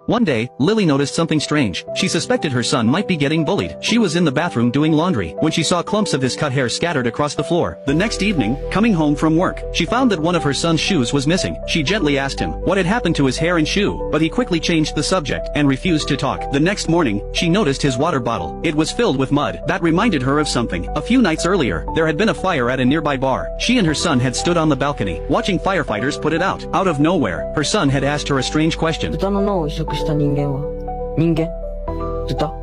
One day, Lily noticed something strange. She suspected her son might be getting bullied. She was in the bathroom doing laundry when she saw clumps of his cut hair scattered across the floor. The next evening, coming home from work, she found that one of her son's shoes was missing. She gently asked him what had happened to his hair and shoe, but he quickly changed the subject and refused to talk. The next morning, she noticed his water bottle. It was filled with mud. That reminded her of something. A few nights earlier, there had been a fire at a nearby bar. She and her son had stood on the balcony, watching firefighters put it out. Out of nowhere, her son had asked her a strange question. 豚の脳を移植した人間は人間豚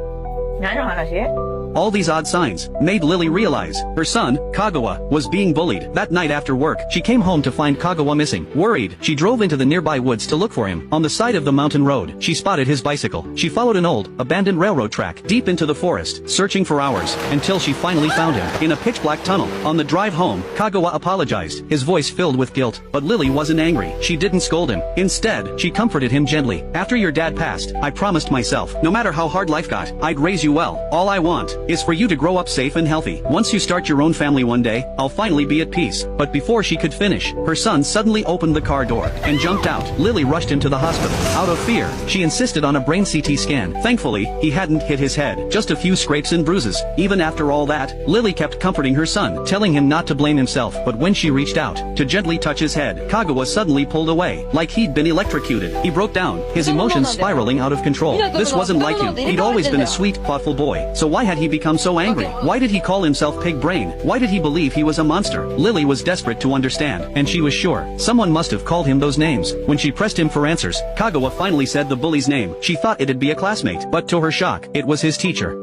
何の話? All these odd signs made Lily realize her son, Kagawa, was being bullied. That night after work, she came home to find Kagawa missing. Worried, she drove into the nearby woods to look for him. On the side of the mountain road, she spotted his bicycle. She followed an old, abandoned railroad track deep into the forest, searching for hours, until she finally found him in a pitch-black tunnel. On the drive home, Kagawa apologized, his voice filled with guilt. But Lily wasn't angry. She didn't scold him. Instead, she comforted him gently. After your dad passed, I promised myself, no matter how hard life got, I'd raise you well. All I want is for you to grow up safe and healthy. Once you start your own family one day, I'll finally be at peace. But before she could finish, her son suddenly opened the car door and jumped out. Lily rushed him to the hospital. Out of fear, she insisted on a brain CT scan. Thankfully, he hadn't hit his head, just a few scrapes and bruises. Even after all that, Lily kept comforting her son, telling him not to blame himself. But when she reached out to gently touch his head, Kagawa suddenly pulled away, like he'd been electrocuted. He broke down, his emotions spiraling out of control. This wasn't like him. He'd always been a sweet, thoughtful boy. So why had he become so angry? Why did he call himself Pig Brain? Why did he believe he was a monster? Lily was desperate to understand, and she was sure someone must have called him those names. When she pressed him for answers, Kagawa finally said the bully's name. She thought it'd be a classmate, but to her shock, it was his teacher.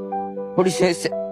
堀先生